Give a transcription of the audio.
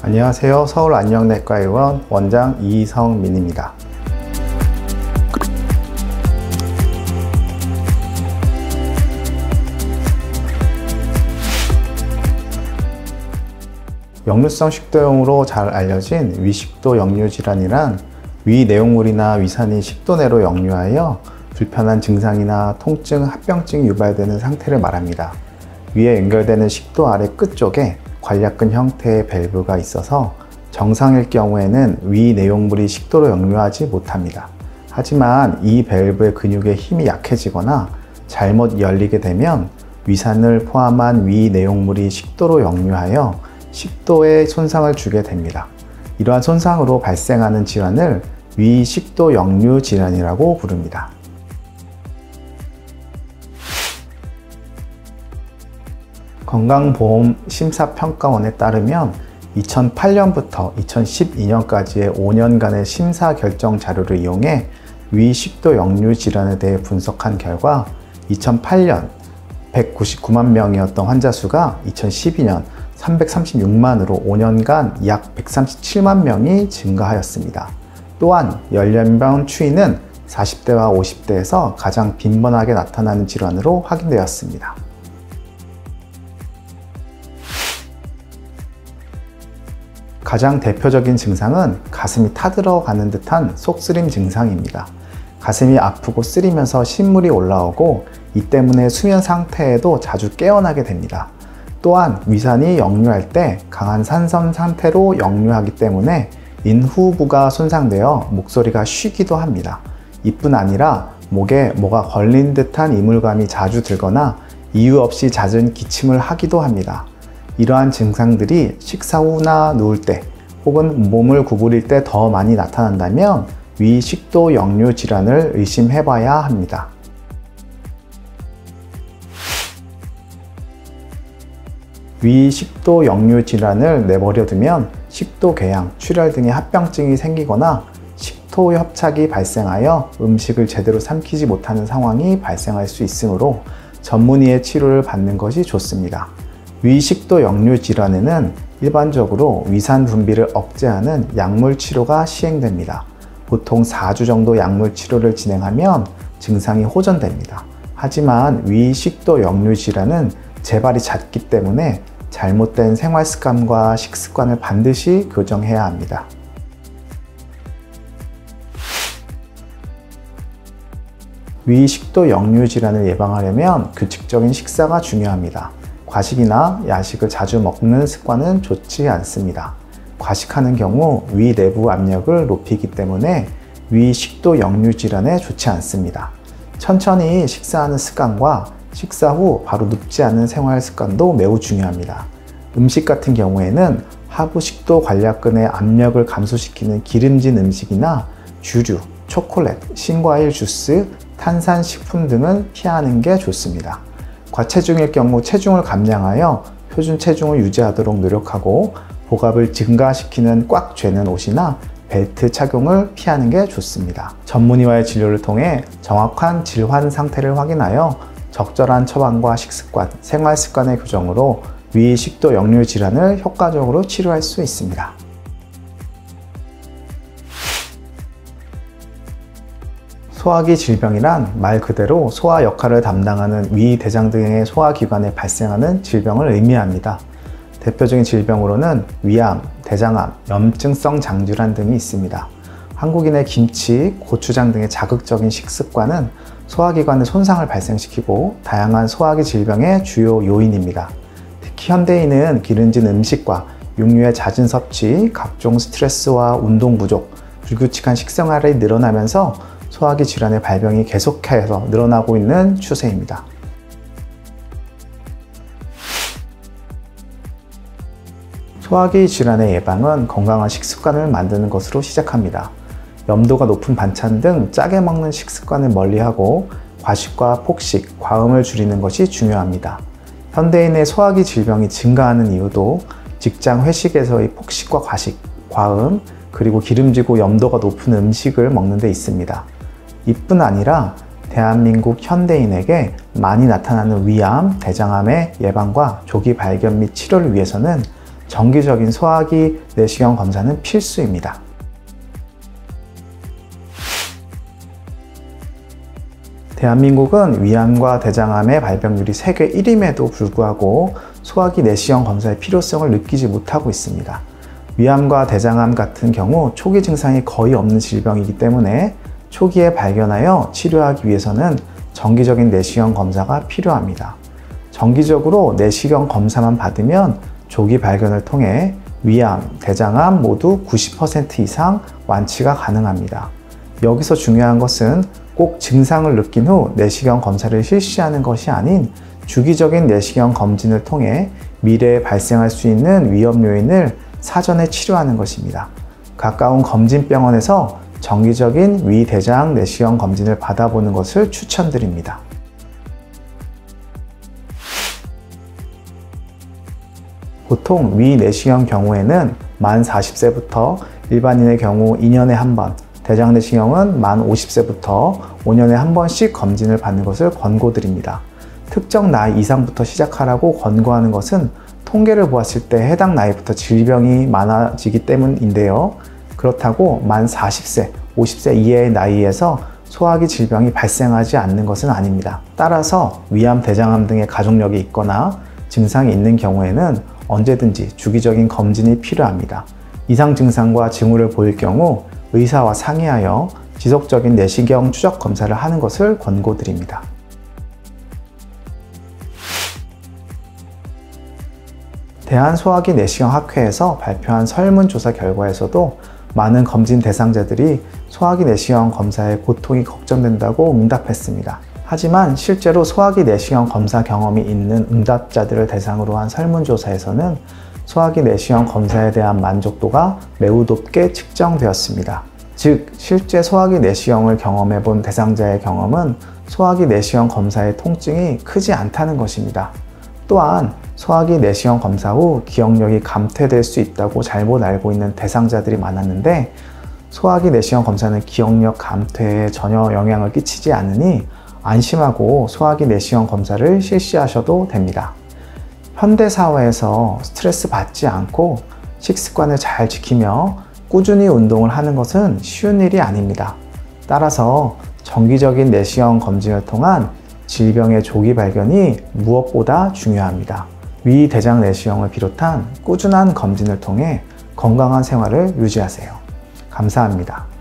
안녕하세요. 서울안녕내과의원 원장 이성민입니다. 역류성 식도염으로 잘 알려진 위식도 역류질환이란 위 내용물이나 위산이 식도 내로 역류하여 불편한 증상이나 통증, 합병증이 유발되는 상태를 말합니다. 위에 연결되는 식도 아래 끝쪽에 관략근 형태의 밸브가 있어서 정상일 경우에는 위 내용물이 식도로 역류하지 못합니다. 하지만 이 밸브의 근육의 힘이 약해지거나 잘못 열리게 되면 위산을 포함한 위 내용물이 식도로 역류하여 식도에 손상을 주게 됩니다. 이러한 손상으로 발생하는 질환을 위식도 역류 질환이라고 부릅니다. 건강보험심사평가원에 따르면 2008년부터 2012년까지의 5년간의 심사 결정 자료를 이용해 위식도 역류 질환에 대해 분석한 결과 2008년 199만 명이었던 환자 수가 2012년 336만으로 5년간 약 137만 명이 증가하였습니다. 또한 연령별 추이는 40대와 50대에서 가장 빈번하게 나타나는 질환으로 확인되었습니다. 가장 대표적인 증상은 가슴이 타들어가는 듯한 속쓰림 증상입니다. 가슴이 아프고 쓰리면서 신물이 올라오고 이 때문에 수면 상태에도 자주 깨어나게 됩니다. 또한 위산이 역류할 때 강한 산성 상태로 역류하기 때문에 인후부가 손상되어 목소리가 쉬기도 합니다. 이뿐 아니라 목에 뭐가 걸린 듯한 이물감이 자주 들거나 이유 없이 잦은 기침을 하기도 합니다. 이러한 증상들이 식사 후나 누울 때 혹은 몸을 구부릴 때 더 많이 나타난다면 위식도 역류 질환을 의심해 봐야 합니다. 위식도 역류 질환을 내버려 두면 식도궤양, 출혈 등의 합병증이 생기거나 식도 협착이 발생하여 음식을 제대로 삼키지 못하는 상황이 발생할 수 있으므로 전문의의 치료를 받는 것이 좋습니다. 위식도 역류 질환에는 일반적으로 위산 분비를 억제하는 약물 치료가 시행됩니다. 보통 4주 정도 약물 치료를 진행하면 증상이 호전됩니다. 하지만 위식도 역류 질환은 재발이 잦기 때문에 잘못된 생활 습관과 식습관을 반드시 교정해야 합니다. 위식도 역류 질환을 예방하려면 규칙적인 식사가 중요합니다. 과식이나 야식을 자주 먹는 습관은 좋지 않습니다. 과식하는 경우 위 내부 압력을 높이기 때문에 위식도 역류 질환에 좋지 않습니다. 천천히 식사하는 습관과 식사 후 바로 눕지 않는 생활 습관도 매우 중요합니다. 음식 같은 경우에는 하부식도 관략근의 압력을 감소시키는 기름진 음식이나 주류, 초콜릿, 신과일 주스, 탄산식품 등은 피하는 게 좋습니다. 과체중일 경우 체중을 감량하여 표준 체중을 유지하도록 노력하고 복압을 증가시키는 꽉 죄는 옷이나 벨트 착용을 피하는 게 좋습니다. 전문의와의 진료를 통해 정확한 질환 상태를 확인하여 적절한 처방과 식습관, 생활 습관의 교정으로 위식도 역류 질환을 효과적으로 치료할 수 있습니다. 소화기 질병이란 말 그대로 소화 역할을 담당하는 위, 대장 등의 소화기관에 발생하는 질병을 의미합니다. 대표적인 질병으로는 위암, 대장암, 염증성 장질환 등이 있습니다. 한국인의 김치, 고추장 등의 자극적인 식습관은 소화기관의 손상을 발생시키고 다양한 소화기 질병의 주요 요인입니다. 특히 현대인은 기름진 음식과 육류의 잦은 섭취, 각종 스트레스와 운동 부족, 불규칙한 식생활이 늘어나면서 소화기 질환의 발병이 계속해서 늘어나고 있는 추세입니다. 소화기 질환의 예방은 건강한 식습관을 만드는 것으로 시작합니다. 염도가 높은 반찬 등 짜게 먹는 식습관을 멀리하고 과식과 폭식, 과음을 줄이는 것이 중요합니다. 현대인의 소화기 질병이 증가하는 이유도 직장 회식에서의 폭식과 과식, 과음, 그리고 기름지고 염도가 높은 음식을 먹는 데 있습니다. 이뿐 아니라 대한민국 현대인에게 많이 나타나는 위암, 대장암의 예방과 조기 발견 및 치료를 위해서는 정기적인 소화기 내시경 검사는 필수입니다. 대한민국은 위암과 대장암의 발병률이 세계 1위임에도 불구하고 소화기 내시경 검사의 필요성을 느끼지 못하고 있습니다. 위암과 대장암 같은 경우 초기 증상이 거의 없는 질병이기 때문에 초기에 발견하여 치료하기 위해서는 정기적인 내시경 검사가 필요합니다. 정기적으로 내시경 검사만 받으면 조기 발견을 통해 위암, 대장암 모두 90% 이상 완치가 가능합니다. 여기서 중요한 것은 꼭 증상을 느낀 후 내시경 검사를 실시하는 것이 아닌 주기적인 내시경 검진을 통해 미래에 발생할 수 있는 위험 요인을 사전에 치료하는 것입니다. 가까운 검진병원에서 정기적인 위, 대장 내시경 검진을 받아보는 것을 추천드립니다. 보통 위 내시경 경우에는 만 40세부터 일반인의 경우 2년에 한 번, 대장 내시경은 만 50세부터 5년에 한 번씩 검진을 받는 것을 권고드립니다. 특정 나이 이상부터 시작하라고 권고하는 것은 통계를 보았을 때 해당 나이부터 질병이 많아지기 때문인데요. 그렇다고 만 40세, 50세 이하의 나이에서 소화기 질병이 발생하지 않는 것은 아닙니다. 따라서 위암, 대장암 등의 가족력이 있거나 증상이 있는 경우에는 언제든지 주기적인 검진이 필요합니다. 이상 증상과 징후를 보일 경우 의사와 상의하여 지속적인 내시경 추적 검사를 하는 것을 권고드립니다. 대한소화기 내시경 학회에서 발표한 설문조사 결과에서도 많은 검진 대상자들이 소화기 내시경 검사에 고통이 걱정된다고 응답했습니다. 하지만 실제로 소화기 내시경 검사 경험이 있는 응답자들을 대상으로 한 설문조사에서는 소화기 내시경 검사에 대한 만족도가 매우 높게 측정되었습니다. 즉, 실제 소화기 내시경을 경험해 본 대상자의 경험은 소화기 내시경 검사의 통증이 크지 않다는 것입니다. 또한 소화기 내시경 검사 후 기억력이 감퇴될 수 있다고 잘못 알고 있는 대상자들이 많았는데 소화기 내시경 검사는 기억력 감퇴에 전혀 영향을 끼치지 않으니 안심하고 소화기 내시경 검사를 실시하셔도 됩니다. 현대사회에서 스트레스 받지 않고 식습관을 잘 지키며 꾸준히 운동을 하는 것은 쉬운 일이 아닙니다. 따라서 정기적인 내시경 검진을 통한 질병의 조기 발견이 무엇보다 중요합니다. 위, 대장 내시경을 비롯한 꾸준한 검진을 통해 건강한 생활을 유지하세요. 감사합니다.